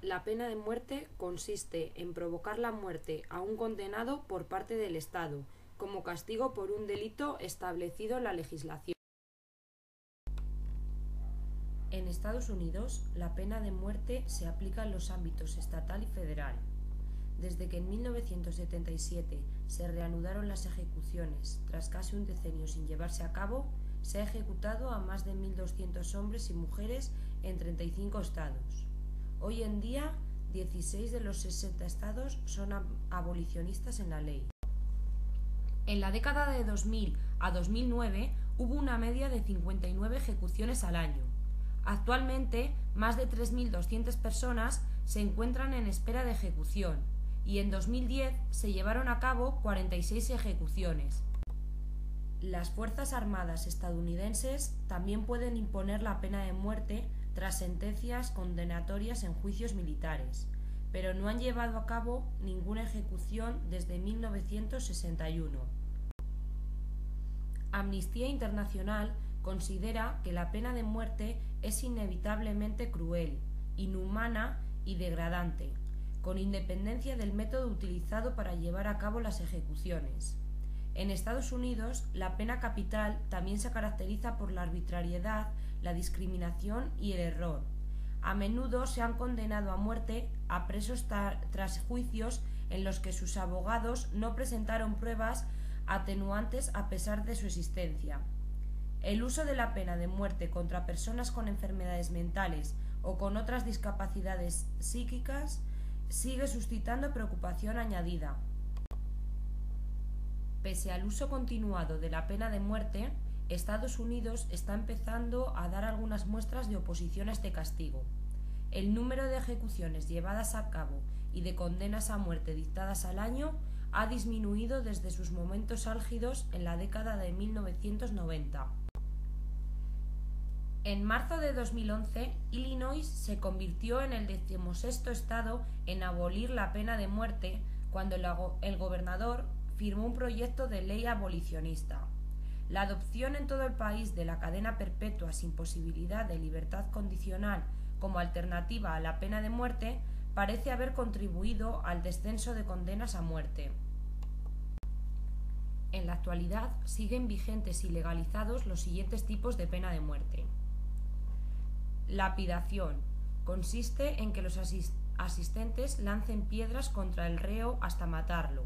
La pena de muerte consiste en provocar la muerte a un condenado por parte del Estado, como castigo por un delito establecido en la legislación. En Estados Unidos, la pena de muerte se aplica en los ámbitos estatal y federal. Desde que en 1977 se reanudaron las ejecuciones tras casi un decenio sin llevarse a cabo, se ha ejecutado a más de 1.200 hombres y mujeres en 35 estados. Hoy en día, 16 de los 60 estados son abolicionistas en la ley. En la década de 2000 a 2009 hubo una media de 59 ejecuciones al año. Actualmente, más de 3.200 personas se encuentran en espera de ejecución y en 2010 se llevaron a cabo 46 ejecuciones. Las Fuerzas Armadas estadounidenses también pueden imponer la pena de muerte tras sentencias condenatorias en juicios militares, pero no han llevado a cabo ninguna ejecución desde 1961. Amnistía Internacional considera que la pena de muerte es inevitablemente cruel, inhumana y degradante, con independencia del método utilizado para llevar a cabo las ejecuciones. En Estados Unidos, la pena capital también se caracteriza por la arbitrariedad, la discriminación y el error. A menudo se han condenado a muerte a presos tras juicios en los que sus abogados no presentaron pruebas atenuantes a pesar de su existencia. El uso de la pena de muerte contra personas con enfermedades mentales o con otras discapacidades psíquicas sigue suscitando preocupación añadida. Pese al uso continuado de la pena de muerte, Estados Unidos está empezando a dar algunas muestras de oposición a este castigo. El número de ejecuciones llevadas a cabo y de condenas a muerte dictadas al año ha disminuido desde sus momentos álgidos en la década de 1990. En marzo de 2011, Illinois se convirtió en el 16º estado en abolir la pena de muerte cuando el gobernador firmó un proyecto de ley abolicionista. La adopción en todo el país de la cadena perpetua sin posibilidad de libertad condicional como alternativa a la pena de muerte parece haber contribuido al descenso de condenas a muerte. En la actualidad siguen vigentes y legalizados los siguientes tipos de pena de muerte. Lapidación. Consiste en que los asistentes lancen piedras contra el reo hasta matarlo.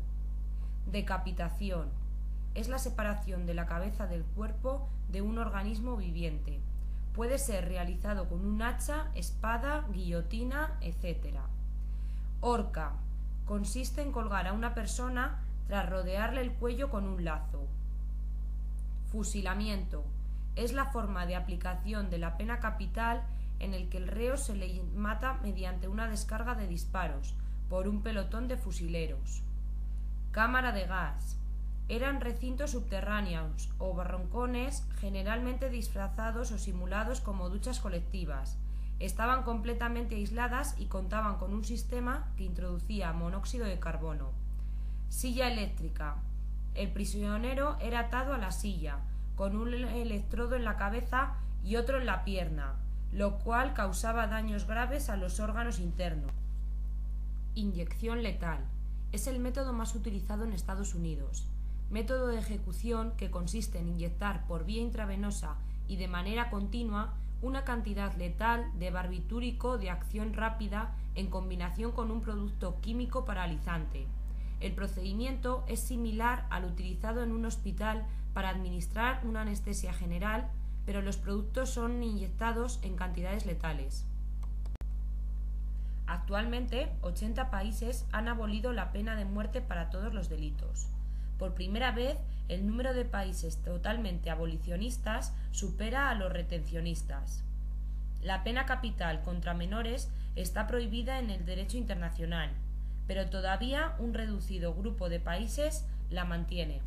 Decapitación. Es la separación de la cabeza del cuerpo de un organismo viviente. Puede ser realizado con un hacha, espada, guillotina, etc. Horca. Consiste en colgar a una persona tras rodearle el cuello con un lazo. Fusilamiento. Es la forma de aplicación de la pena capital en el que el reo se le mata mediante una descarga de disparos por un pelotón de fusileros. Cámara de gas. Eran recintos subterráneos o barrancones generalmente disfrazados o simulados como duchas colectivas. Estaban completamente aisladas y contaban con un sistema que introducía monóxido de carbono. Silla eléctrica. El prisionero era atado a la silla, con un electrodo en la cabeza y otro en la pierna, lo cual causaba daños graves a los órganos internos. Inyección letal. Es el método más utilizado en Estados Unidos. Método de ejecución que consiste en inyectar por vía intravenosa y de manera continua una cantidad letal de barbitúrico de acción rápida en combinación con un producto químico paralizante. El procedimiento es similar al utilizado en un hospital para administrar una anestesia general, pero los productos son inyectados en cantidades letales. Actualmente, 80 países han abolido la pena de muerte para todos los delitos. Por primera vez, el número de países totalmente abolicionistas supera a los retencionistas. La pena capital contra menores está prohibida en el derecho internacional, pero todavía un reducido grupo de países la mantiene.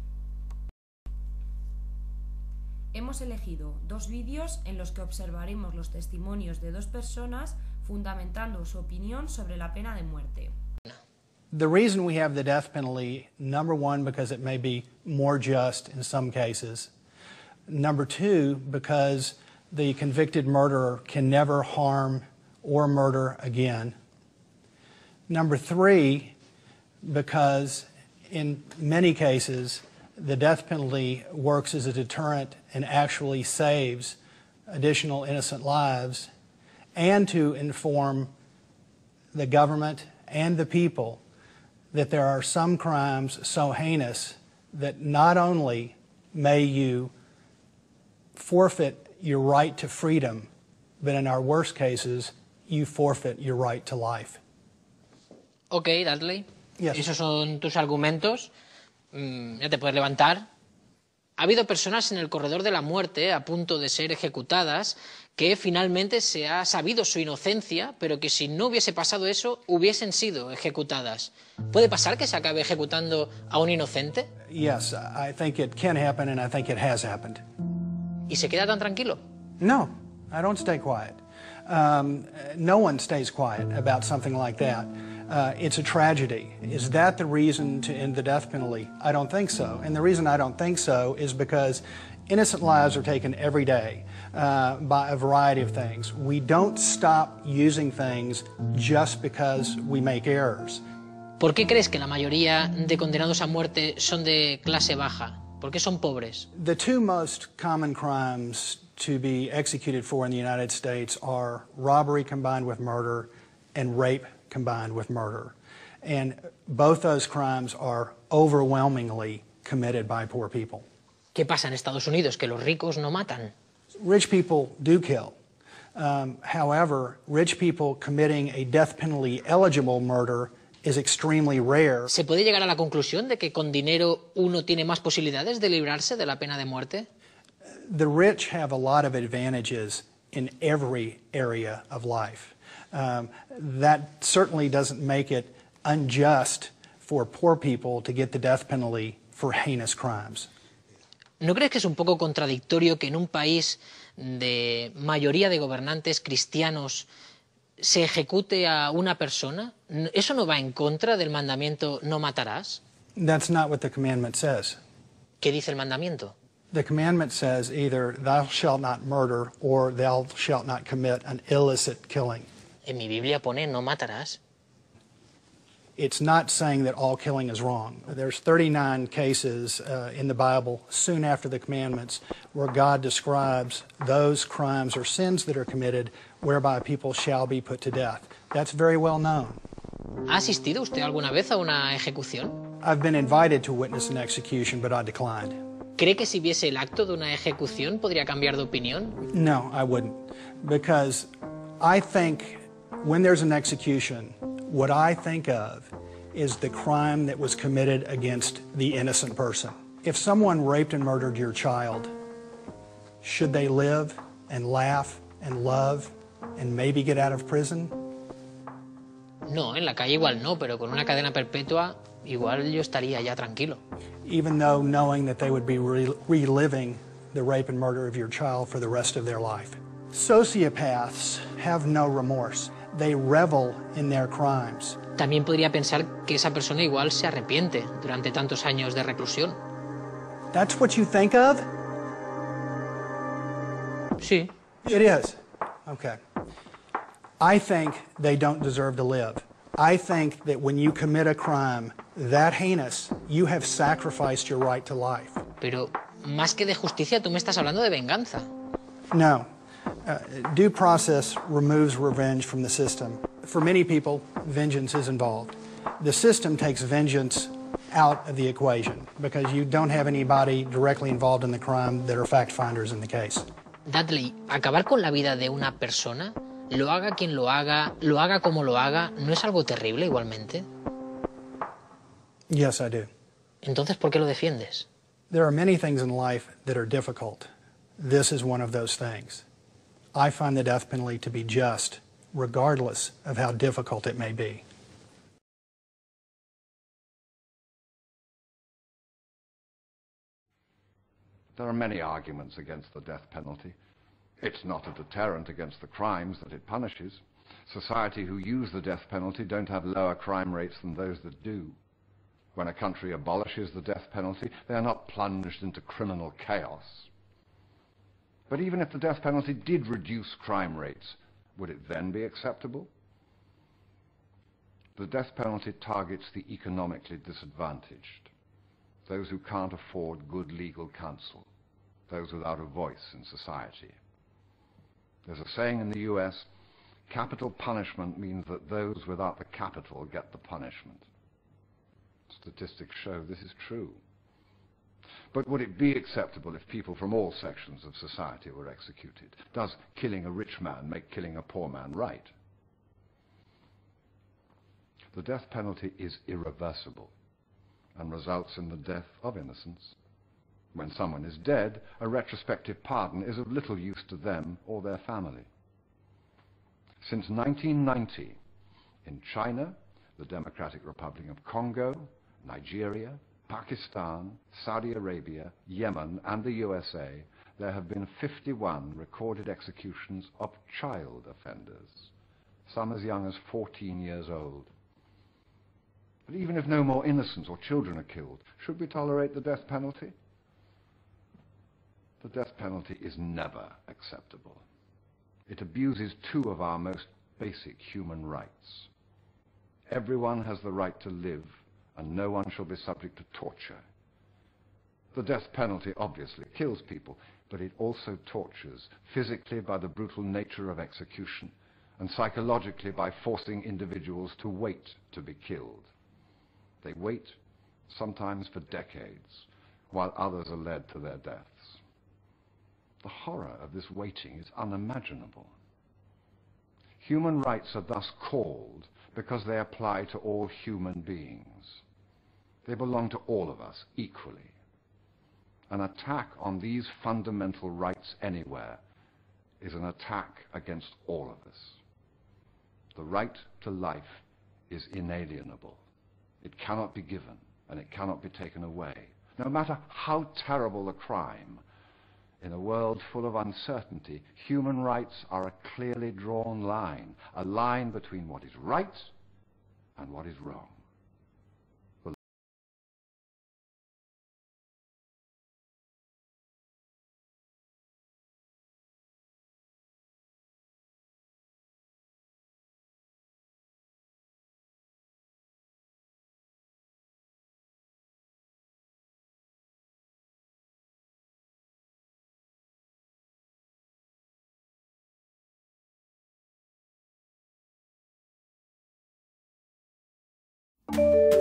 Hemos elegido 2 vídeos en los que observaremos los testimonios de 2 personas fundamentando su opinión sobre la pena de muerte. The reason we have the death penalty, number one, because it may be more just in some cases. Number two, because the convicted murderer can never harm or murder again. Number three, because in many cases, the death penalty works as a deterrent and actually saves additional innocent lives, and to inform the government and the people that there are some crimes so heinous that not only may you forfeit your right to freedom, but in our worst cases, you forfeit your right to life. Ok, Dudley. Yes. Esos son tus argumentos. Ya te puedes levantar. Ha habido personas en el corredor de la muerte a punto de ser ejecutadas que finalmente se ha sabido su inocencia, pero que si no hubiese pasado eso, hubiesen sido ejecutadas. ¿Puede pasar que se acabe ejecutando a un inocente? Yes, I think it can happen, and I think it has happened. ¿Y se queda tan tranquilo? No, I don't stay quiet. No one stays quiet about something like that. It's a tragedy. Is that the reason to end the death penalty? I don't think so. And the reason I don't think so is because innocent lives are taken every day by a variety of things. We don't stop using things just because we make errors. ¿Por qué crees que la mayoría de condenados a muerte son de clase baja? ¿Por qué son pobres? The two most common crimes to be executed for in the United States are robbery combined with murder and rape combined with murder. And both those crimes are overwhelmingly committed by poor people. ¿Qué pasa en Estados Unidos? ¿Que los ricos no matan? Rich people do kill. However, rich people committing a death penalty eligible murder is extremely rare. ¿Se puede llegar a la conclusión de que con dinero uno tiene más posibilidades de librarse de la pena de muerte? The rich have a lot of advantages in every area of life. That certainly doesn't make it unjust for poor people to get the death penalty for heinous crimes. ¿No crees que es un poco contradictorio que en un país de mayoría de gobernantes cristianos se ejecute a una persona? ¿Eso no va en contra del mandamiento no matarás? That's not what the commandment says. ¿Qué dice el mandamiento? The commandment says either thou shalt not murder or thou shalt not commit an illicit killing. En mi Biblia pone no matarás. It's not saying that all killing is wrong. There's 39 cases in the Bible soon after the commandments where God describes those crimes or sins that are committed whereby people shall be put to death. That's very well known. ¿Ha asistido usted alguna vez a una ejecución? I've been invited to witness an execution, but I declined. ¿Cree que si viese el acto de una ejecución podría cambiar de opinión? No, I wouldn't. Because I think when there's an execution, what I think of is the crime that was committed against the innocent person. If someone raped and murdered your child, should they live and laugh and love and maybe get out of prison? No, en la calle igual no, pero con una cadena perpetua igual yo estaría ya tranquilo. Even though knowing that they would be reliving the rape and murder of your child for the rest of their life. Sociopaths have no remorse. They revel in their crimes. También podría pensar que esa persona igual se arrepiente durante tantos años de reclusión. That's what you think of? Sí. It is. Okay. I think they don't deserve to live. I think that when you commit a crime that heinous, you have sacrificed your right to life. Pero más que de justicia, tú me estás hablando de venganza. No. Due process removes revenge from the system. For many people, vengeance is involved. The system takes vengeance out of the equation because you don't have anybody directly involved in the crime that are fact finders in the case. Dudley, acabar con la vida de una persona, lo haga quien lo haga como lo haga, ¿no es algo terrible igualmente? Yes, I do. Entonces, ¿por qué lo defiendes? There are many things in life that are difficult. This is one of those things. I find the death penalty to be just, regardless of how difficult it may be. There are many arguments against the death penalty. It's not a deterrent against the crimes that it punishes. Society who use the death penalty don't have lower crime rates than those that do. When a country abolishes the death penalty, they are not plunged into criminal chaos. But even if the death penalty did reduce crime rates, would it then be acceptable? The death penalty targets the economically disadvantaged, those who can't afford good legal counsel, those without a voice in society. There's a saying in the US, capital punishment means that those without the capital get the punishment. Statistics show this is true. But would it be acceptable if people from all sections of society were executed? Does killing a rich man make killing a poor man right? The death penalty is irreversible and results in the death of innocence. When someone is dead, a retrospective pardon is of little use to them or their family. Since 1990, in China, the Democratic Republic of Congo, Nigeria, Pakistan, Saudi Arabia, Yemen, and the USA, there have been 51 recorded executions of child offenders, some as young as 14 years old. But even if no more innocents or children are killed, should we tolerate the death penalty? The death penalty is never acceptable. It abuses two of our most basic human rights. Everyone has the right to live, and no one shall be subject to torture. The death penalty obviously kills people, but it also tortures, physically by the brutal nature of execution, and psychologically by forcing individuals to wait to be killed. They wait, sometimes for decades, while others are led to their deaths. The horror of this waiting is unimaginable. Human rights are thus called because they apply to all human beings. They belong to all of us equally. An attack on these fundamental rights anywhere is an attack against all of us. The right to life is inalienable. It cannot be given, and it cannot be taken away. No matter how terrible the crime, in a world full of uncertainty, human rights are a clearly drawn line, a line between what is right and what is wrong. Thank